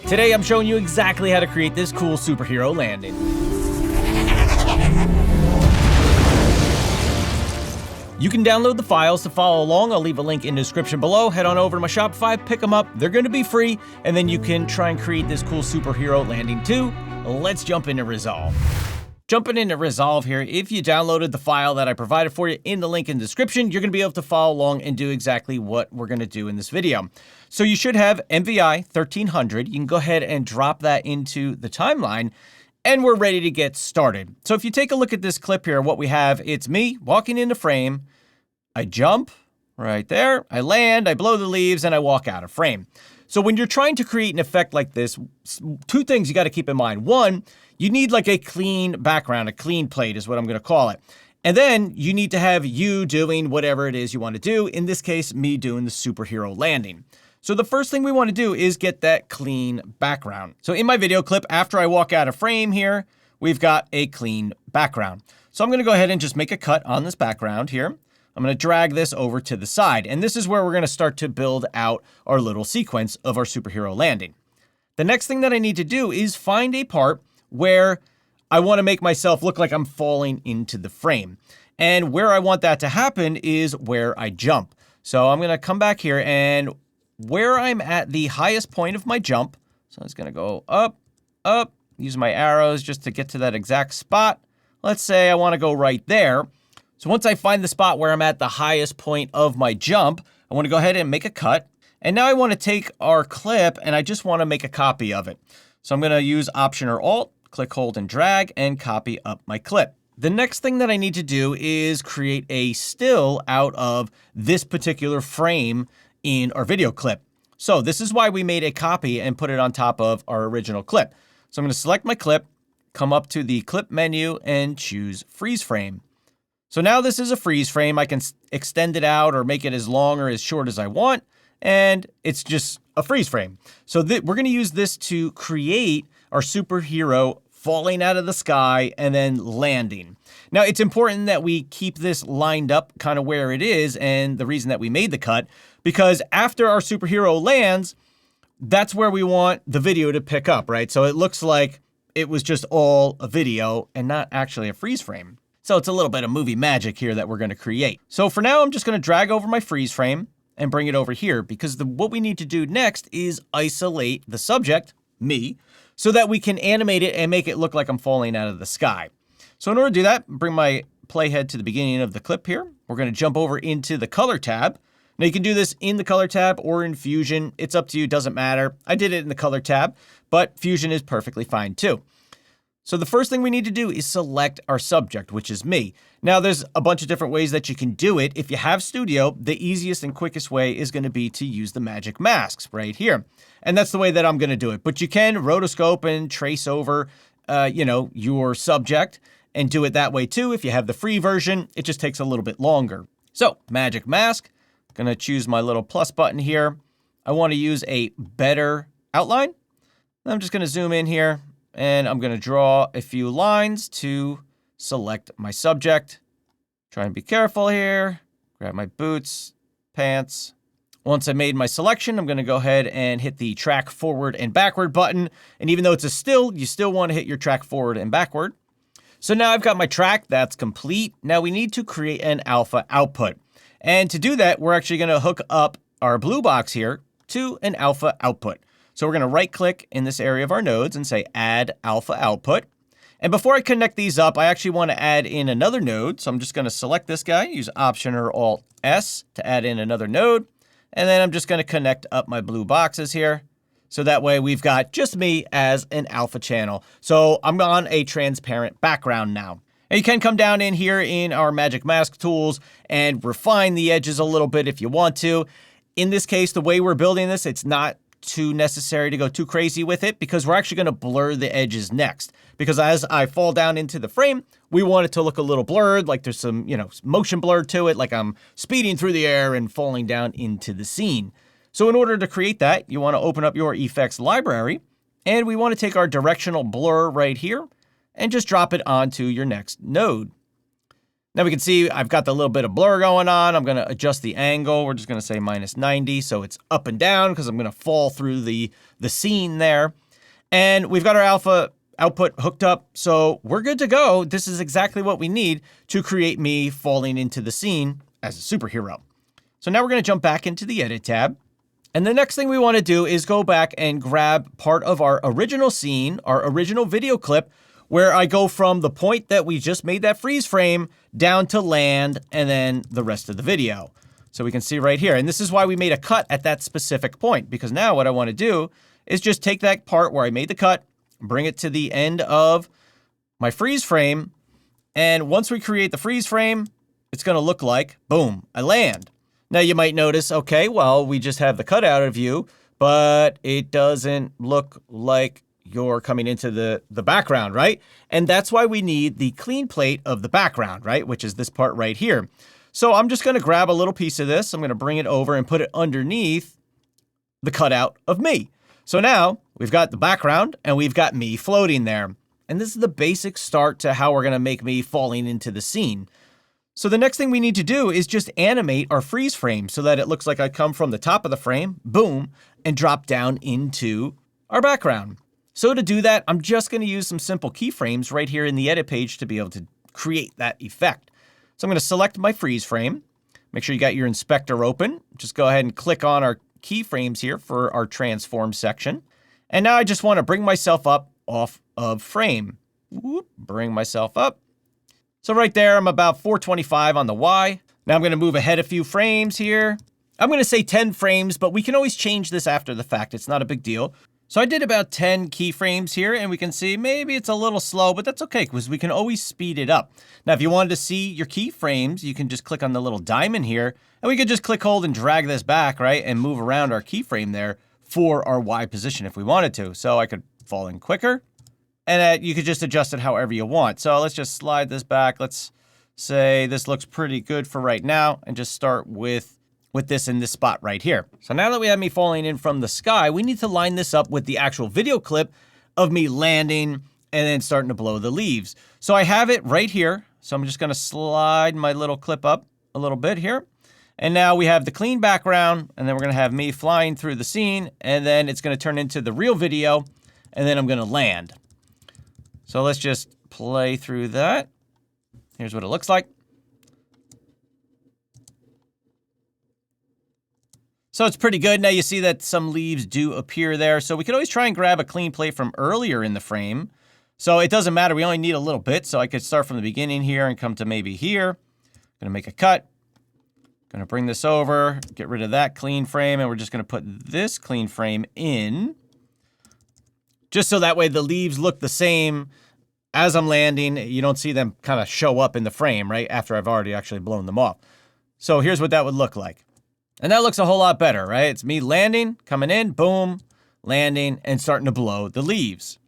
Today I'm showing you exactly how to create this cool superhero landing. You can download the files to follow along. I'll leave a link in the description below. Head on over to my Shopify, pick them up. They're going to be free, and then you can try and create this cool superhero landing too. Let's jump into Resolve. Jumping into Resolve here, if you downloaded the file that I provided for you in the link in the description, you're going to be able to follow along and do exactly what we're going to do in this video. So you should have MVI 1300. You can go ahead and drop that into the timeline, and we're ready to get started. So if you take a look at this clip here, what we have, it's me walking into frame. I jump right there, I land, I blow the leaves, and I walk out of frame. So when you're trying to create an effect like this, two things you got to keep in mind. One, you need like a clean background, a clean plate is what I'm going to call it. And then you need to have you doing whatever it is you want to do. In this case, me doing the superhero landing. So the first thing we want to do is get that clean background. So in my video clip, after I walk out of frame here, we've got a clean background. So I'm going to go ahead and just make a cut on this background here. I'm going to drag this over to the side, and this is where we're going to start to build out our little sequence of our superhero landing. The next thing that I need to do is find a part where I want to make myself look like I'm falling into the frame. And where I want that to happen is where I jump. So I'm going to come back here, and where I'm at the highest point of my jump, so it's going to go up, up, use my arrows just to get to that exact spot. Let's say I want to go right there. So once I find the spot where I'm at the highest point of my jump, I want to go ahead and make a cut. And now I want to take our clip and I just want to make a copy of it. So I'm going to use Option or Alt, click, hold, and drag, and copy up my clip. The next thing that I need to do is create a still out of this particular frame in our video clip. So this is why we made a copy and put it on top of our original clip. So I'm going to select my clip, come up to the clip menu, and choose freeze frame. So now this is a freeze frame. I can extend it out or make it as long or as short as I want, and it's just a freeze frame. So we're going to use this to create our superhero falling out of the sky and then landing. Now, it's important that we keep this lined up kind of where it is, and the reason that we made the cut, because after our superhero lands, that's where we want the video to pick up, right? So it looks like it was just all a video and not actually a freeze frame. So it's a little bit of movie magic here that we're going to create. So for now, I'm just going to drag over my freeze frame and bring it over here, because what we need to do next is isolate the subject, me, so that we can animate it and make it look like I'm falling out of the sky. So in order to do that, bring my playhead to the beginning of the clip here. We're going to jump over into the color tab. Now you can do this in the color tab or in Fusion. It's up to you, doesn't matter. I did it in the color tab, but Fusion is perfectly fine too. So the first thing we need to do is select our subject, which is me. Now there's a bunch of different ways that you can do it. If you have Studio, the easiest and quickest way is going to be to use the magic masks right here. And that's the way that I'm going to do it. But you can rotoscope and trace over, your subject and do it that way too. If you have the free version, it just takes a little bit longer. So magic mask, going to choose my little plus button here. I want to use a better outline. I'm just going to zoom in here. And I'm going to draw a few lines to select my subject. Try and be careful here. Grab my boots, pants. Once I made my selection, I'm going to go ahead and hit the track forward and backward button. And even though it's a still, you still want to hit your track forward and backward. So now I've got my track. That's complete. Now we need to create an alpha output. And to do that, we're actually going to hook up our blue box here to an alpha output. So we're going to right click in this area of our nodes and say add alpha output. And before I connect these up, I actually want to add in another node. So I'm just going to select this guy, use Option or Alt S to add in another node. And then I'm just going to connect up my blue boxes here. So that way we've got just me as an alpha channel. So I'm on a transparent background now. And you can come down in here in our magic mask tools and refine the edges a little bit if you want to. In this case, the way we're building this, it's not too necessary to go too crazy with it, because we're actually going to blur the edges next. Because as I fall down into the frame, we want it to look a little blurred, like there's some, motion blur to it, like I'm speeding through the air and falling down into the scene. So in order to create that, you want to open up your effects library, and we want to take our directional blur right here and just drop it onto your next node. Now we can see I've got the little bit of blur going on. I'm going to adjust the angle. We're just going to say -90, so it's up and down because I'm going to fall through the scene there. And we've got our alpha output hooked up, so we're good to go. This is exactly what we need to create me falling into the scene as a superhero. So now we're going to jump back into the Edit tab. And the next thing we want to do is go back and grab part of our original scene, our original video clip, where I go from the point that we just made that freeze frame down to land and then the rest of the video. So we can see right here. And this is why we made a cut at that specific point, because now what I want to do is just take that part where I made the cut, bring it to the end of my freeze frame. And once we create the freeze frame, it's going to look like, boom, I land. Now you might notice, okay, well, we just have the cutout of you, but it doesn't look like you're coming into the background, right? And that's why we need the clean plate of the background, right? Which is this part right here. So I'm just going to grab a little piece of this. I'm going to bring it over and put it underneath the cutout of me. So now we've got the background and we've got me floating there. And this is the basic start to how we're going to make me falling into the scene. So the next thing we need to do is just animate our freeze frame so that it looks like I come from the top of the frame, boom, and drop down into our background. So to do that, I'm just going to use some simple keyframes right here in the edit page to be able to create that effect. So I'm going to select my freeze frame. Make sure you got your inspector open. Just go ahead and click on our keyframes here for our transform section. And now I just want to bring myself up off of frame. Whoop, bring myself up. So right there, I'm about 425 on the Y. Now I'm going to move ahead a few frames here. I'm going to say 10 frames, but we can always change this after the fact. It's not a big deal. So I did about 10 keyframes here, and we can see maybe it's a little slow, but that's okay because we can always speed it up. Now, if you wanted to see your keyframes, you can just click on the little diamond here, and we could just click, hold, and drag this back, right, and move around our keyframe there for our Y position if we wanted to. So I could fall in quicker, and you could just adjust it however you want. So let's just slide this back. Let's say this looks pretty good for right now, and just start with this in this spot right here. So now that we have me falling in from the sky, we need to line this up with the actual video clip of me landing and then starting to blow the leaves. So I have it right here. So I'm just going to slide my little clip up a little bit here. And now we have the clean background, and then we're going to have me flying through the scene, and then it's going to turn into the real video, and then I'm going to land. So let's just play through that. Here's what it looks like. So it's pretty good. Now you see that some leaves do appear there. So we can always try and grab a clean plate from earlier in the frame. So it doesn't matter. We only need a little bit. So I could start from the beginning here and come to maybe here. Going to make a cut. Going to bring this over, get rid of that clean frame, and we're just going to put this clean frame in. Just so that way the leaves look the same as I'm landing. You don't see them kind of show up in the frame, right, after I've already actually blown them off. So here's what that would look like. And that looks a whole lot better, right? It's me landing, coming in, boom, landing, and starting to blow the leaves.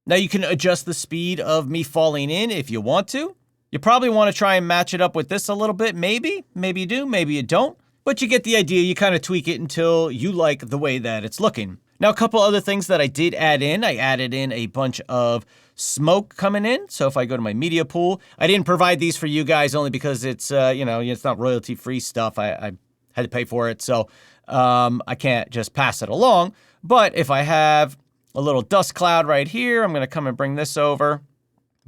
Now you can adjust the speed of me falling in if you want to. You probably want to try and match it up with this a little bit, maybe. Maybe you do, maybe you don't. But you get the idea. You kind of tweak it until you like the way that it's looking. Now, a couple other things that I did add in. I added in a bunch of smoke coming in. So if I go to my media pool, I didn't provide these for you guys only because it's, it's not royalty-free stuff. I had to pay for it, so I can't just pass it along. But if I have a little dust cloud right here, I'm going to come and bring this over.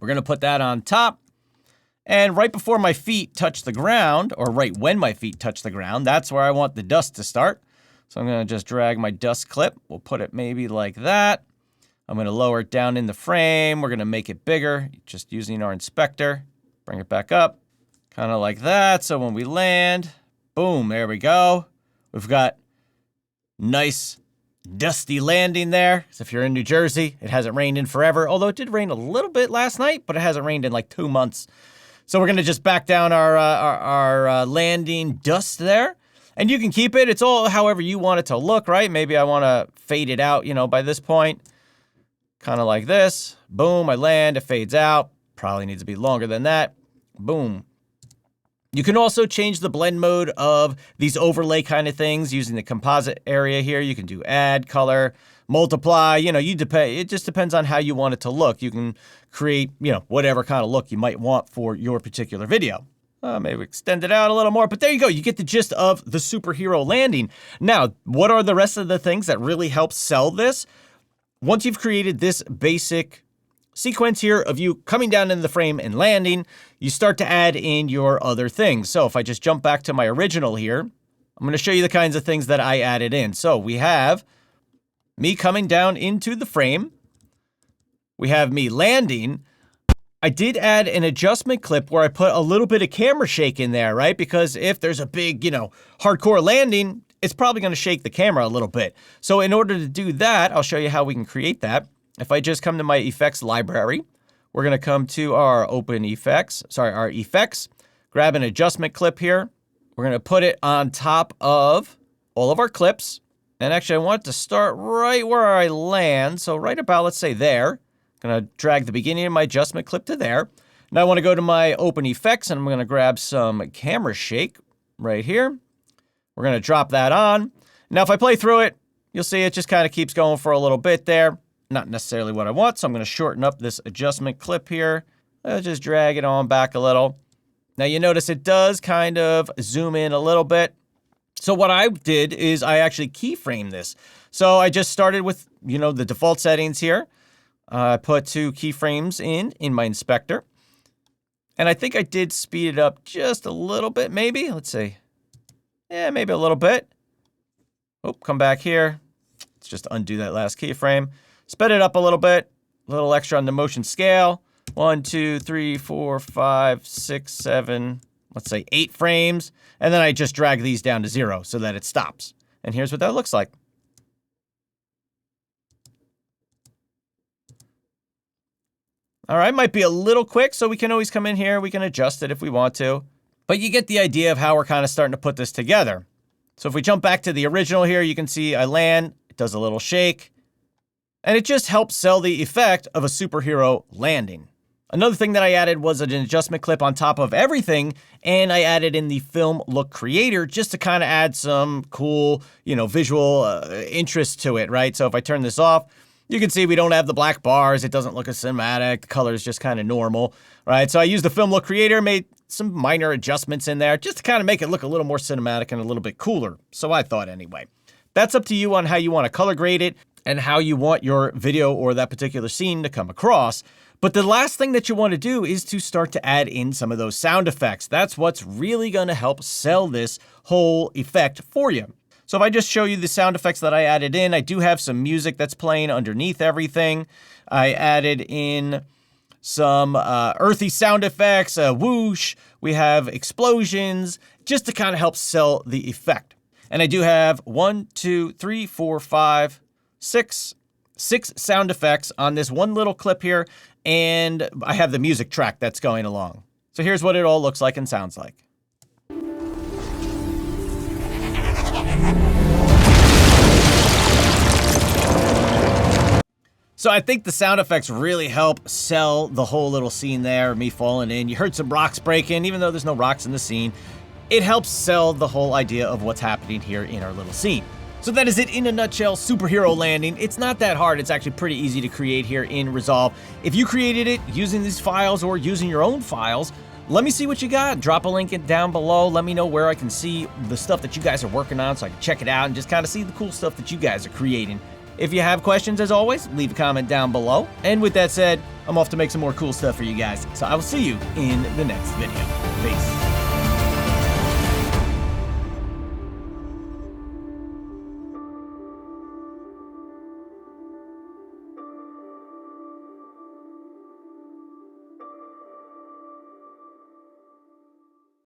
We're going to put that on top. And right before my feet touch the ground, or right when my feet touch the ground, that's where I want the dust to start. So I'm going to just drag my dust clip. We'll put it maybe like that. I'm going to lower it down in the frame. We're going to make it bigger, just using our inspector. Bring it back up, kind of like that. So when we land, boom, there we go. We've got nice dusty landing there. So if you're in New Jersey, it hasn't rained in forever. Although it did rain a little bit last night, but it hasn't rained in like 2 months. So we're going to just back down our landing dust there. And you can keep it. It's all however you want it to look, right? Maybe I want to fade it out, by this point. Kind of like this. Boom, I land, it fades out. Probably needs to be longer than that. Boom. You can also change the blend mode of these overlay kind of things using the composite area here. You can do add, color, multiply, it just depends on how you want it to look. You can create, whatever kind of look you might want for your particular video. Maybe extend it out a little more, but there you go. You get the gist of the Super Hero Landing. Now, what are the rest of the things that really help sell this? Once you've created this basic sequence here of you coming down into the frame and landing, you start to add in your other things. So if I just jump back to my original here, I'm going to show you the kinds of things that I added in. So we have me coming down into the frame. We have me landing. I did add an adjustment clip where I put a little bit of camera shake in there, right? Because if there's a big, hardcore landing, it's probably going to shake the camera a little bit. So in order to do that, I'll show you how we can create that. If I just come to my effects library, we're going to come to our our effects, grab an adjustment clip here. We're going to put it on top of all of our clips. And actually, I want to start right where I land. So right about, let's say there. I'm going to drag the beginning of my adjustment clip to there. Now I want to go to my open effects and I'm going to grab some camera shake right here. We're going to drop that on. Now if I play through it, you'll see it just kind of keeps going for a little bit there. Not necessarily what I want, so I'm going to shorten up this adjustment clip here. I'll just drag it on back a little. Now you notice it does kind of zoom in a little bit. So what I did is I actually keyframed this. So I just started with, the default settings here. I put 2 keyframes in my inspector. And I think I did speed it up just a little bit, maybe. Let's see. Yeah, maybe a little bit. Oh, come back here. Let's just undo that last keyframe. Sped it up a little bit. A little extra on the motion scale. 1, 2, 3, 4, 5, 6, 7, let's say 8 frames. And then I just drag these down to 0 so that it stops. And here's what that looks like. All right, might be a little quick, so we can always come in here. We can adjust it if we want to. But you get the idea of how we're kind of starting to put this together. So if we jump back to the original here, you can see I land, it does a little shake, and it just helps sell the effect of a superhero landing. Another thing that I added was an adjustment clip on top of everything, and I added in the film look creator just to kind of add some cool, visual interest to it, right? So if I turn this off, you can see we don't have the black bars. It doesn't look as cinematic. The color is just kind of normal, right? So I used the film look creator, made some minor adjustments in there just to kind of make it look a little more cinematic and a little bit cooler. So I thought anyway. That's up to you on how you want to color grade it and how you want your video or that particular scene to come across. But the last thing that you want to do is to start to add in some of those sound effects. That's what's really going to help sell this whole effect for you. So if I just show you the sound effects that I added in, I do have some music that's playing underneath everything. I added in some earthy sound effects, a whoosh. We have explosions, just to kind of help sell the effect. And I do have 1, 2, 3, 4, 5, 6 sound effects on this one little clip here. And I have the music track that's going along. So here's what it all looks like and sounds like. So I think the sound effects really help sell the whole little scene there, me falling in. You heard some rocks breaking, even though there's no rocks in the scene. It helps sell the whole idea of what's happening here in our little scene. So that is it in a nutshell, Superhero Landing. It's not that hard. It's actually pretty easy to create here in Resolve. If you created it using these files or using your own files, let me see what you got. Drop a link down below. Let me know where I can see the stuff that you guys are working on so I can check it out and just kind of see the cool stuff that you guys are creating. If you have questions, as always, leave a comment down below. And with that said, I'm off to make some more cool stuff for you guys. So I will see you in the next video. Peace.